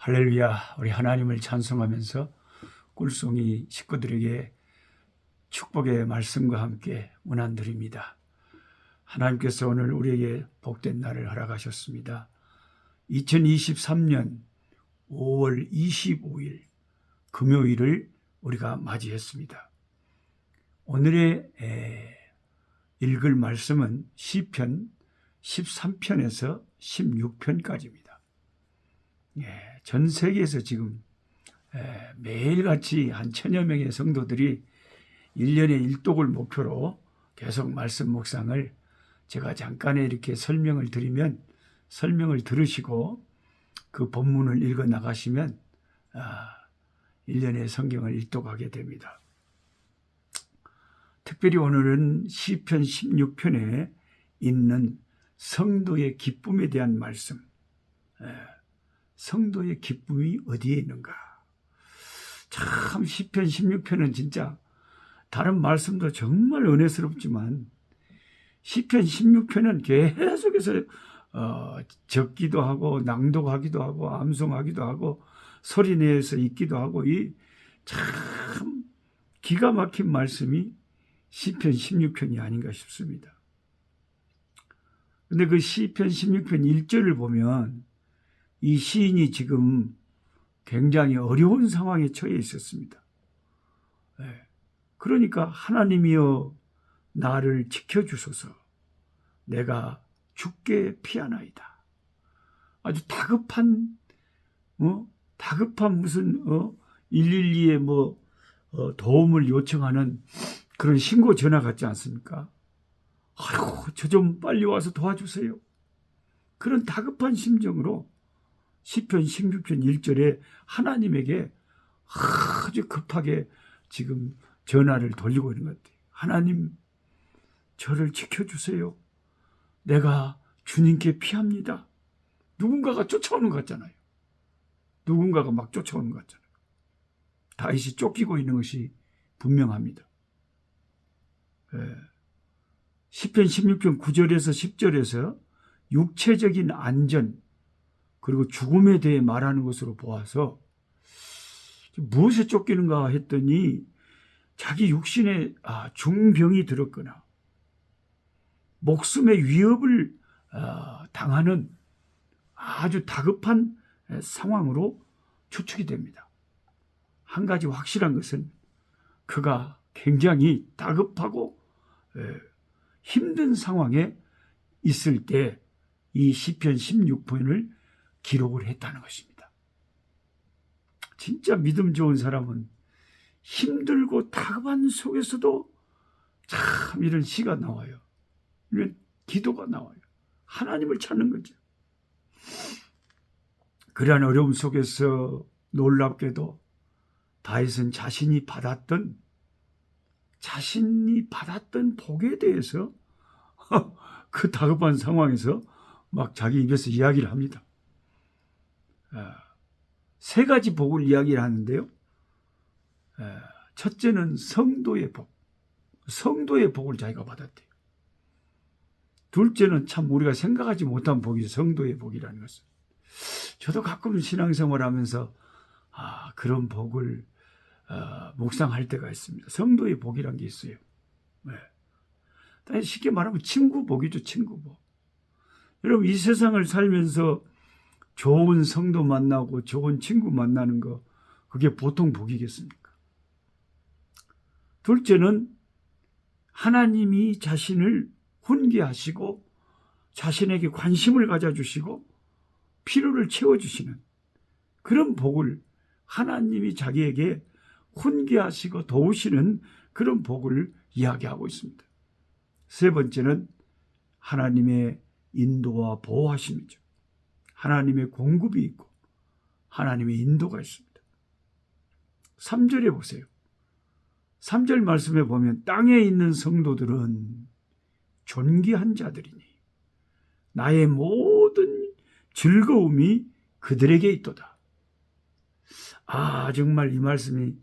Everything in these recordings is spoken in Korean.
할렐루야. 우리 하나님을 찬송하면서 꿀송이 식구들에게 축복의 말씀과 함께 문안 드립니다. 하나님께서 오늘 우리에게 복된 날을 허락하셨습니다. 2023년 5월 25일 금요일을 우리가 맞이했습니다. 오늘의 읽을 말씀은 시편 13편에서 16편까지입니다. 전 세계에서 지금 매일같이 한 1000여 명의 성도들이 1년에 1독을 목표로 계속 말씀 묵상을 제가 잠깐 이렇게 설명을 드리면 설명을 들으시고 그 본문을 읽어 나가시면 1년에 성경을 일독하게 됩니다. 특별히 오늘은 시편 16편에 있는 성도의 기쁨에 대한 말씀, 성도의 기쁨이 어디에 있는가. 참 시편 16편은 진짜 다른 말씀도 정말 은혜스럽지만 시편 16편은 계속해서 적기도 하고 낭독하기도 하고 암송하기도 하고 소리내서 읽기도 하고 이 참 기가 막힌 말씀이 시편 16편이 아닌가 싶습니다. 근데 그 시편 16편 1절을 보면 이 시인이 지금 굉장히 어려운 상황에 처해 있었습니다. 그러니까 하나님이여 나를 지켜주소서 내가 죽게 피하나이다. 아주 다급한 무슨 112에 도움을 요청하는 그런 신고 전화 같지 않습니까? 아이고 저 좀 빨리 와서 도와주세요. 그런 다급한 심정으로 시편 16편 1절에 하나님에게 아주 급하게 지금 전화를 돌리고 있는 것 같아요. 하나님 저를 지켜주세요. 내가 주님께 피합니다. 누군가가 쫓아오는 것 같잖아요. 누군가가 막 쫓아오는 것 같잖아요. 다윗이 쫓기고 있는 것이 분명합니다. 시편 16편 9절에서 10절에서 육체적인 안전 그리고 죽음에 대해 말하는 것으로 보아서 무엇에 쫓기는가 했더니 자기 육신에 중병이 들었거나 목숨의 위협을 당하는 아주 다급한 상황으로 추측이 됩니다. 한 가지 확실한 것은 그가 굉장히 다급하고 힘든 상황에 있을 때 이 시편 16편을 기록을 했다는 것입니다. 진짜 믿음 좋은 사람은 힘들고 다급한 속에서도 참 이런 시가 나와요. 이런 기도가 나와요. 하나님을 찾는 거죠. 그러한 어려움 속에서 놀랍게도 다윗은 자신이 받았던 복에 대해서 그 다급한 상황에서 막 자기 입에서 이야기를 합니다. 세 가지 복을 이야기를 하는데요. 첫째는 성도의 복. 성도의 복을 자기가 받았대요. 둘째는 참 우리가 생각하지 못한 복이죠. 성도의 복이라는 것은. 저도 가끔 신앙생활 하면서 그런 복을 묵상할 때가 있습니다. 성도의 복이라는 게 있어요. 쉽게 말하면 친구 복이죠. 친구 복. 여러분 이 세상을 살면서 좋은 성도 만나고 좋은 친구 만나는 거 그게 보통 복이겠습니까? 둘째는 하나님이 자신을 훈계하시고 자신에게 관심을 가져주시고 필요를 채워주시는 그런 복을 하나님이 자기에게 훈계하시고 도우시는 그런 복을 이야기하고 있습니다. 세 번째는 하나님의 인도와 보호하심이죠. 하나님의 공급이 있고 하나님의 인도가 있습니다. 3절에 보세요. 3절 말씀에 보면 땅에 있는 성도들은 존귀한 자들이니 나의 모든 즐거움이 그들에게 있도다. 정말 이 말씀이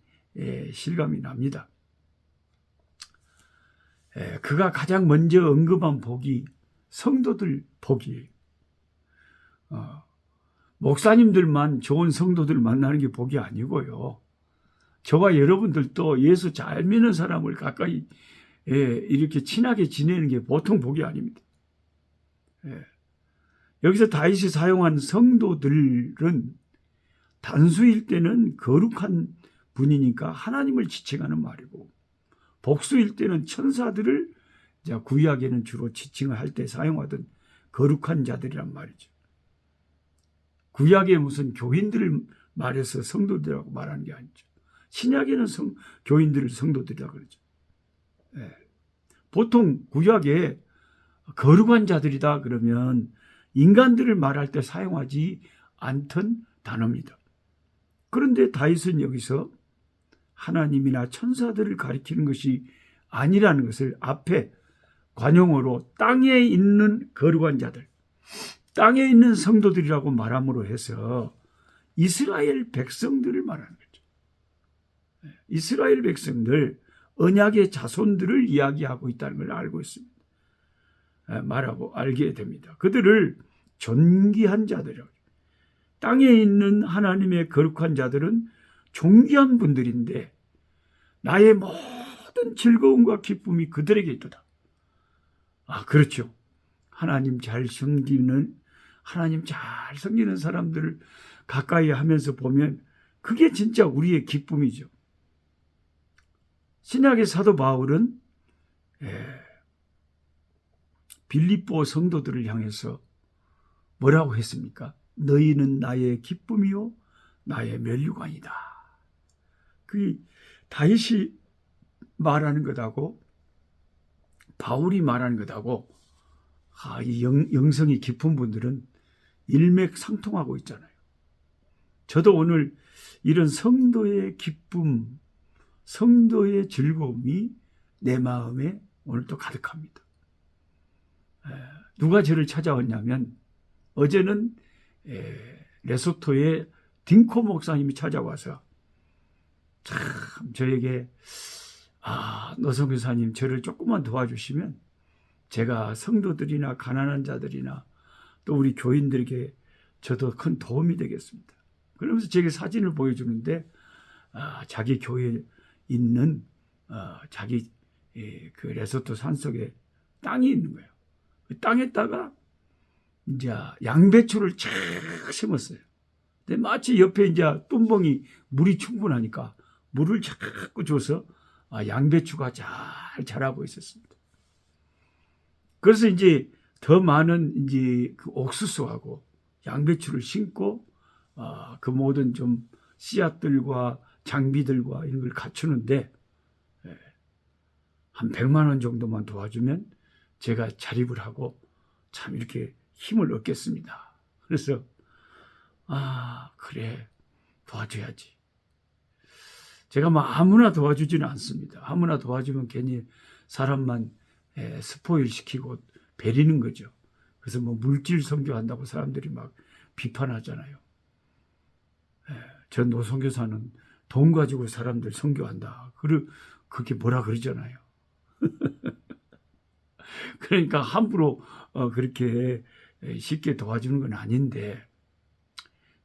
실감이 납니다. 그가 가장 먼저 언급한 복이 성도들 복이에요. 목사님들만 좋은 성도들 만나는 게 복이 아니고요. 저와 여러분들도 예수 잘 믿는 사람을 가까이 이렇게 친하게 지내는 게 보통 복이 아닙니다. 여기서 다윗이 사용한 성도들은 단수일 때는 거룩한 분이니까 하나님을 지칭하는 말이고, 복수일 때는 천사들을 구약에는 주로 지칭을 할 때 사용하던 거룩한 자들이란 말이죠. 구약에 무슨 교인들을 말해서 성도들이라고 말하는 게 아니죠. 신약에는 교인들을 성도들이라고 그러죠. 보통 구약에 거룩한 자들이다 그러면 인간들을 말할 때 사용하지 않던 단어입니다. 그런데 다윗은 여기서 하나님이나 천사들을 가리키는 것이 아니라는 것을 앞에 관용어로 땅에 있는 거룩한 자들, 땅에 있는 성도들이라고 말함으로 해서 이스라엘 백성들을 말하는 거죠. 이스라엘 백성들, 언약의 자손들을 이야기하고 있다는 걸 알고 있습니다. 알게 됩니다. 그들을 존귀한 자들이라고. 땅에 있는 하나님의 거룩한 자들은 존귀한 분들인데 나의 모든 즐거움과 기쁨이 그들에게 있도다. 그렇죠. 하나님 잘 섬기는 사람들을 가까이 하면서 보면 그게 진짜 우리의 기쁨이죠. 신약의 사도 바울은 빌립보 성도들을 향해서 뭐라고 했습니까? 너희는 나의 기쁨이요 나의 면류관이다. 그 다윗이 말하는 것하고 바울이 말하는 것하고 이 영성이 깊은 분들은 일맥상통하고 있잖아요. 저도 오늘 이런 성도의 기쁨, 성도의 즐거움이 내 마음에 오늘 또 가득합니다. 누가 저를 찾아왔냐면 어제는 레소토의 딩코 목사님이 찾아와서 참 저에게 노성교사님 저를 조금만 도와주시면 제가 성도들이나 가난한 자들이나 또 우리 교인들에게 저도 큰 도움이 되겠습니다. 그러면서 제게 사진을 보여주는데 자기 교회에 있는 자기 그 레소토 산속에 땅이 있는 거예요. 그 땅에다가 이제 양배추를 쫙 심었어요. 근데 마치 옆에 이제 뚜껑이 물이 충분하니까 물을 자꾸 줘서 양배추가 잘 자라고 있었습니다. 그래서 이제 더 많은 이제 그 옥수수하고 양배추를 심고 그 모든 좀 씨앗들과 장비들과 이런 걸 갖추는데 한 100만 원 정도만 도와주면 제가 자립을 하고 참 이렇게 힘을 얻겠습니다. 그래서 그래 도와줘야지. 제가 아무나 도와주지는 않습니다. 아무나 도와주면 괜히 사람만 스포일 시키고 베리는 거죠. 그래서 물질 선교한다고 사람들이 막 비판하잖아요. 전 노선교사는 돈 가지고 사람들 선교한다. 그게 뭐라 그러잖아요. 그러니까 함부로 그렇게 쉽게 도와주는 건 아닌데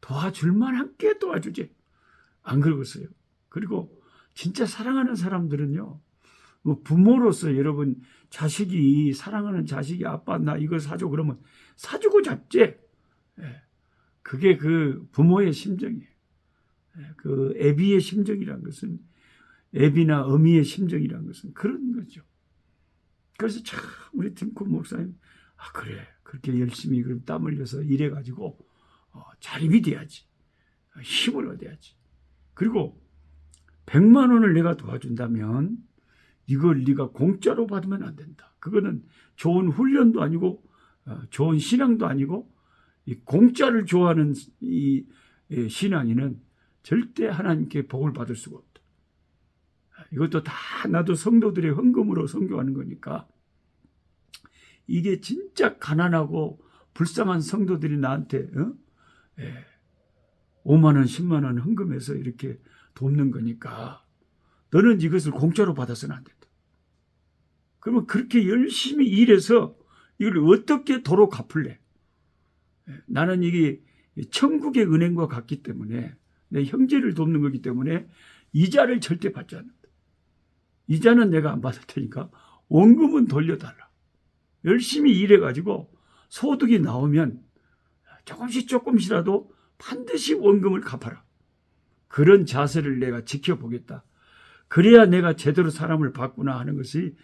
도와줄 만한 게 도와주지. 안 그러겠어요. 그리고 진짜 사랑하는 사람들은요. 부모로서 여러분 자식이 사랑하는 자식이 아빠 나 이거 사줘 그러면 사주고 잡지. 그게 그 부모의 심정이에요. 그 애비의 심정이란 것은 애비나 어미의 심정이란 것은 그런 거죠. 그래서 참 우리 딩코 목사님 그래 그렇게 열심히 그럼 땀 흘려서 일해가지고 자립이 돼야지. 힘을 얻어야지. 그리고 100만 원을 내가 도와준다면 이걸 네가 공짜로 받으면 안 된다. 그거는 좋은 훈련도 아니고 좋은 신앙도 아니고 이 공짜를 좋아하는 이 신앙인은 절대 하나님께 복을 받을 수가 없다. 이것도 다 나도 성도들의 헌금으로 선교하는 거니까 이게 진짜 가난하고 불쌍한 성도들이 나한테 5만 원, 10만 원 헌금해서 이렇게 돕는 거니까 너는 이것을 공짜로 받아서는 안 된다. 그러면 그렇게 열심히 일해서 이걸 어떻게 도로 갚을래? 나는 이게 천국의 은행과 같기 때문에 내 형제를 돕는 거기 때문에 이자를 절대 받지 않는다. 이자는 내가 안 받을 테니까 원금은 돌려달라. 열심히 일해가지고 소득이 나오면 조금씩이라도 반드시 원금을 갚아라. 그런 자세를 내가 지켜보겠다. 그래야 내가 제대로 사람을 봤구나 하는 것이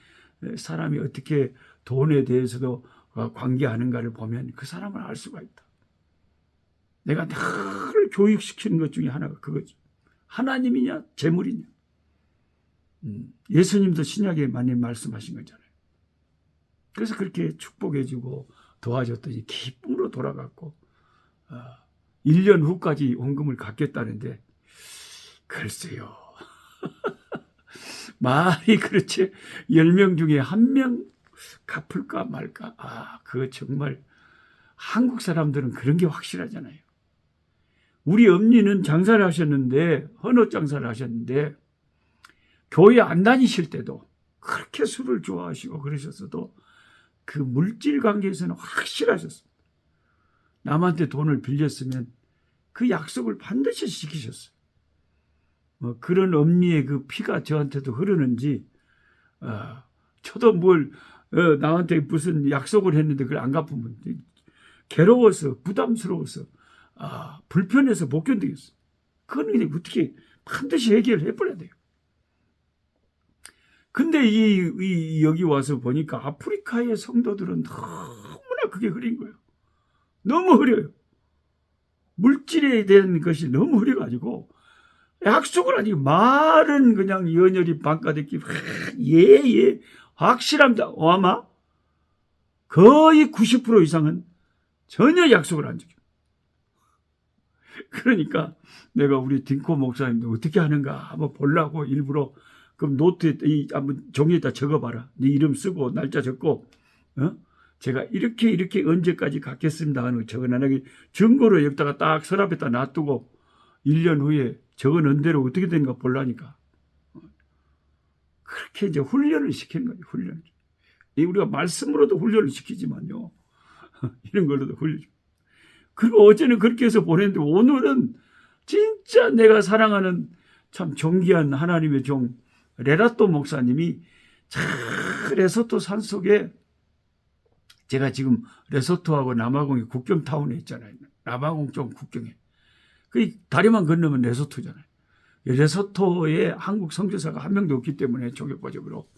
사람이 어떻게 돈에 대해서도 관계하는가를 보면 그 사람을 알 수가 있다. 내가 늘 교육시키는 것 중에 하나가 그거죠. 하나님이냐 재물이냐. 예수님도 신약에 많이 말씀하신 거잖아요. 그래서 그렇게 축복해주고 도와줬더니 기쁨으로 돌아갔고 1년 후까지 원금을 갚겠다는데 글쎄요. 말이 그렇지 10명 중에 1명 갚을까 말까. 그거 정말 한국 사람들은 그런 게 확실하잖아요. 우리 엄니는 장사를 하셨는데 헌옷 장사를 하셨는데 교회 안 다니실 때도 그렇게 술을 좋아하시고 그러셨어도 그 물질 관계에서는 확실하셨습니다. 남한테 돈을 빌렸으면 그 약속을 반드시 지키셨어요. 그런 엄니의 그 피가 저한테도 흐르는지 저도 나한테 무슨 약속을 했는데 그걸 안 갚으면 괴로워서 부담스러워서 불편해서 못 견디겠어요. 그건 그냥 어떻게 반드시 해결해 버려야 돼요. 근데 여기 와서 보니까 아프리카의 성도들은 너무나 그게 흐린 거예요. 너무 흐려요. 물질에 대한 것이 너무 흐려가지고 약속을 하니 말은 그냥 연열이 반가듣기 예 확실합니다. 아마 거의 90% 이상은 전혀 약속을 안 지켜요. 그러니까 내가 우리 딩코 목사님도 어떻게 하는가 한번 보려고 일부러 그럼 노트에 한번 종이에다 적어봐라. 네 이름 쓰고 날짜 적고 제가 이렇게 언제까지 갖겠습니다 하는 거 적어놔기 증거로 여기다가 딱 서랍에다 놔두고 1년 후에 적어놓은 대로 어떻게 되는가 보려니까 그렇게 이제 훈련을 시키는 거예요. 훈련. 우리가 말씀으로도 훈련을 시키지만요. 이런 걸로도 훈련. 그리고 어제는 그렇게 해서 보냈는데 오늘은 진짜 내가 사랑하는 참 존귀한 하나님의 종 레라또 목사님이 레소토 산속에 제가 지금 레소토하고 남아공이 국경타운에 있잖아요. 남아공 쪽 국경에. 그 다리만 건너면 레소토잖아요. 레소토에 한국 선교사가 한 명도 없기 때문에 조격과적으로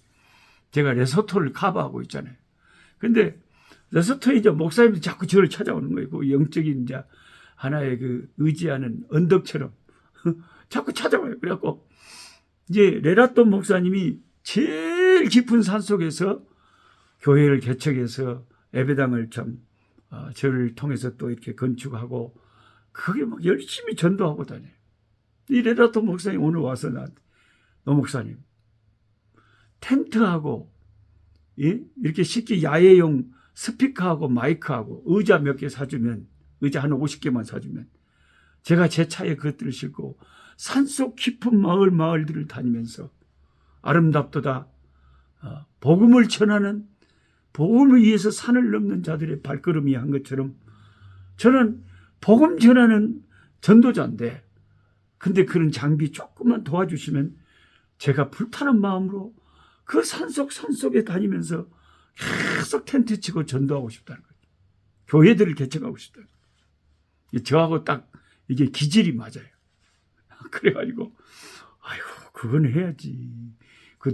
제가 레소토를 커버하고 있잖아요. 근데 레소토에 이제 목사님이 자꾸 저를 찾아오는 거예요. 그 영적인 이제 하나의 그 의지하는 언덕처럼 자꾸 찾아와요. 그래갖고 이제 레라또 목사님이 제일 깊은 산 속에서 교회를 개척해서 예배당을 저를 통해서 또 이렇게 건축하고 그게 막 열심히 전도하고 다녀요. 이 레라또 목사님 오늘 와서 나한테 노 목사님 텐트하고 이렇게 쉽게 야외용 스피커하고 마이크하고 의자 몇 개 사주면 의자 한 50개만 사주면 제가 제 차에 그것들을 싣고 산속 깊은 마을들을 다니면서 아름답도다 복음을 전하는 복음을 위해서 산을 넘는 자들의 발걸음이 한 것처럼 저는 복음 전하는 전도자인데 근데 그런 장비 조금만 도와주시면 제가 불타는 마음으로 그 산속에 다니면서 계속 텐트 치고 전도하고 싶다는 거예요. 교회들을 개척하고 싶다는 거예요. 저하고 딱 이게 기질이 맞아요. 그래가지고 아이고 그건 해야지.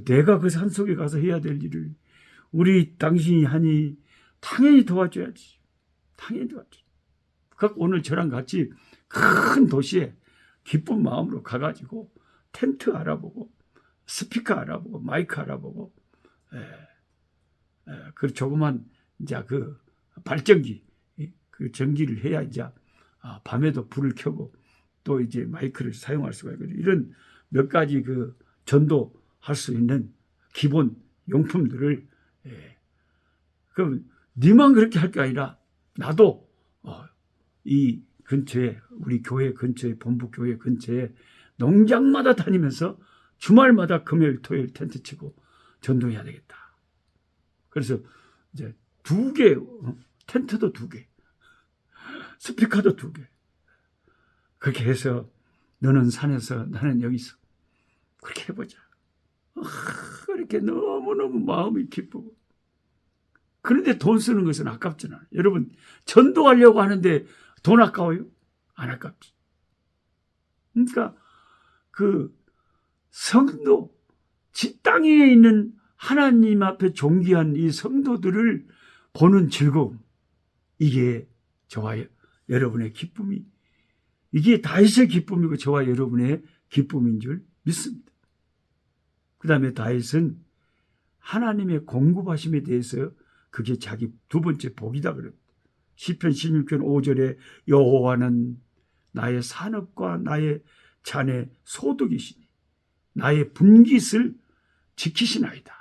내가 그 산속에 가서 해야 될 일을 우리 당신이 하니 당연히 도와줘야지. 당연히 도와줘야지. 오늘 저랑 같이 큰 도시에 기쁜 마음으로 가가지고 텐트 알아보고 스피커 알아보고 마이크 알아보고 그 조그만 이제 그 발전기 그 전기를 해야 이제 밤에도 불을 켜고 또 이제 마이크를 사용할 수가 있거든요. 이런 몇 가지 그 전도할 수 있는 기본 용품들을 그럼 니만 그렇게 할 게 아니라 나도 이 근처에 우리 교회 근처에 본부 교회 근처에 농장마다 다니면서 주말마다 금요일 토요일 텐트 치고 전도해야 되겠다. 그래서 이제 2개 텐트도 2개 스피커도 2개 그렇게 해서 너는 산에서 나는 여기서 그렇게 해보자. 그렇게 너무너무 마음이 기쁘고. 그런데 돈 쓰는 것은 아깝잖아요. 여러분, 전도하려고 하는데 돈 아까워요? 안 아깝지. 그러니까 그 성도, 땅에 있는 하나님 앞에 존귀한 이 성도들을 보는 즐거움, 이게 저와 여러분의 기쁨이, 이게 다윗의 기쁨이고 저와 여러분의 기쁨인 줄 믿습니다. 그 다음에 다윗은 하나님의 공급하심에 대해서 그게 자기 두 번째 복이다 그럽니다. 시편 16편 5절에 여호와는 나의 산업과 나의 잔의 소득이시니 나의 분깃을 지키시나이다.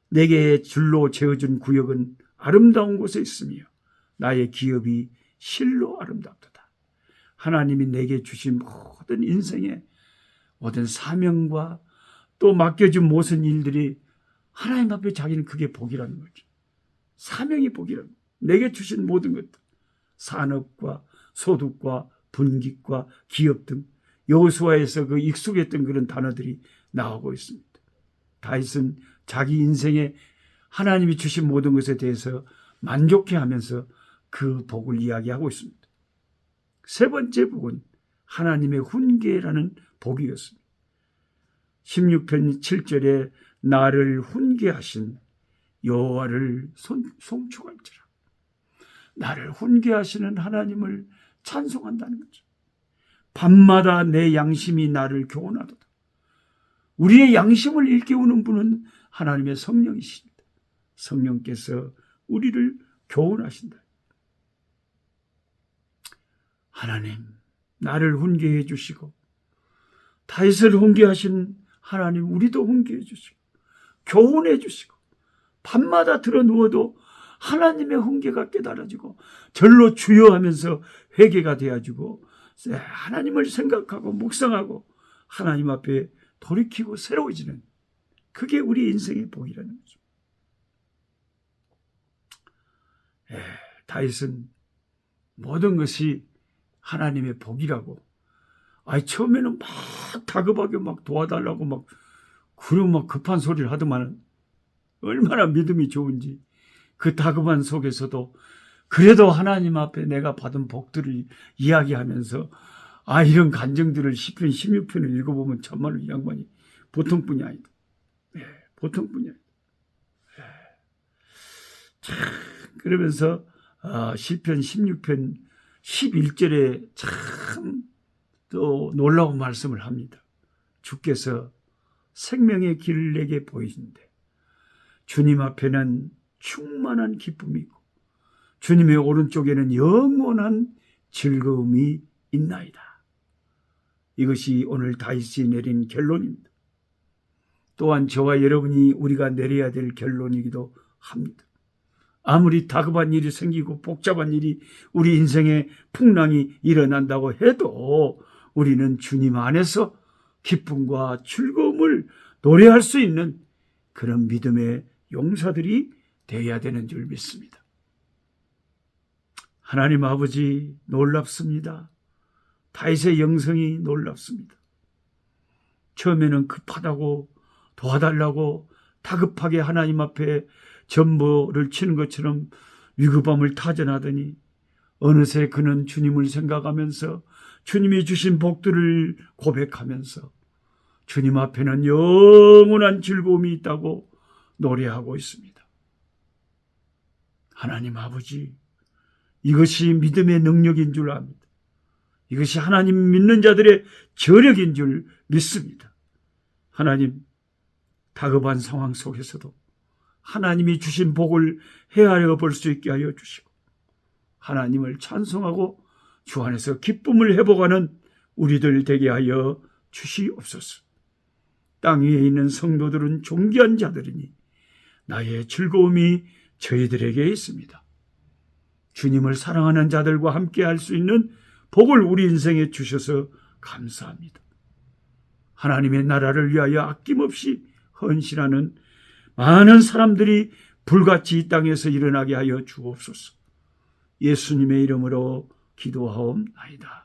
내게 줄로 재어준 구역은 아름다운 곳에 있으며 나의 기업이 실로 아름답도다. 하나님이 내게 주신 모든 인생의 모든 사명과 또 맡겨준 모든 일들이 하나님 앞에 자기는 그게 복이라는 거죠. 사명이 복이라는 거죠. 내게 주신 모든 것들, 산업과 소득과 분깃과 기업 등 여호수아에서 그 익숙했던 그런 단어들이 나오고 있습니다. 다윗은 자기 인생에 하나님이 주신 모든 것에 대해서 만족해하면서 그 복을 이야기하고 있습니다. 세 번째 복은 하나님의 훈계라는 복이었습니다. 16편 7절에 나를 훈계하신 여호와를 송축할지라. 나를 훈계하시는 하나님을 찬송한다는 거죠. 밤마다 내 양심이 나를 교훈하도다. 우리의 양심을 일깨우는 분은 하나님의 성령이십니다. 성령께서 우리를 교훈하신다. 하나님, 나를 훈계해 주시고 다윗을 훈계하신 하나님, 우리도 훈계해 주시고 교훈해 주시고 밤마다 들어 누워도 하나님의 훈계가 깨달아지고 절로 주여하면서 회개가 되어지고 하나님을 생각하고 묵상하고 하나님 앞에 돌이키고 새로워지는, 그게 우리 인생의 복이라는 거죠. 다윗은 모든 것이 하나님의 복이라고, 처음에는 막 다급하게 막 도와달라고 막 그런 막 급한 소리를 하더만 얼마나 믿음이 좋은지, 그 다급한 속에서도 그래도 하나님 앞에 내가 받은 복들을 이야기하면서 이런 간증들을 시편 16편을 읽어보면 정말로 이 양반이 보통뿐이 아니다. 보통뿐이 아니다. 그러면서 시편 16편 11절에 참 또 놀라운 말씀을 합니다. 주께서 생명의 길을 내게 보이신데 주님 앞에는 충만한 기쁨이 있고 주님의 오른쪽에는 영원한 즐거움이 있나이다. 이것이 오늘 다윗이 내린 결론입니다. 또한 저와 여러분이 우리가 내려야 될 결론이기도 합니다. 아무리 다급한 일이 생기고 복잡한 일이 우리 인생에 풍랑이 일어난다고 해도 우리는 주님 안에서 기쁨과 즐거움을 노래할 수 있는 그런 믿음의 용사들이 되어야 되는 줄 믿습니다. 하나님 아버지, 놀랍습니다. 다윗의 영성이 놀랍습니다. 처음에는 급하다고 도와달라고 다급하게 하나님 앞에 전보를 치는 것처럼 위급함을 타전하더니 어느새 그는 주님을 생각하면서 주님이 주신 복들을 고백하면서 주님 앞에는 영원한 즐거움이 있다고 노래하고 있습니다. 하나님 아버지, 이것이 믿음의 능력인 줄 압니다. 이것이 하나님 믿는 자들의 저력인 줄 믿습니다. 하나님, 다급한 상황 속에서도 하나님이 주신 복을 헤아려 볼 수 있게 하여 주시고 하나님을 찬송하고 주 안에서 기쁨을 회복하는 우리들 되게 하여 주시옵소서. 땅 위에 있는 성도들은 존귀한 자들이니 나의 즐거움이 저희들에게 있습니다. 주님을 사랑하는 자들과 함께 할 수 있는 복을 우리 인생에 주셔서 감사합니다. 하나님의 나라를 위하여 아낌없이 헌신하는 많은 사람들이 불같이 이 땅에서 일어나게 하여 주옵소서. 예수님의 이름으로 기도하옵나이다.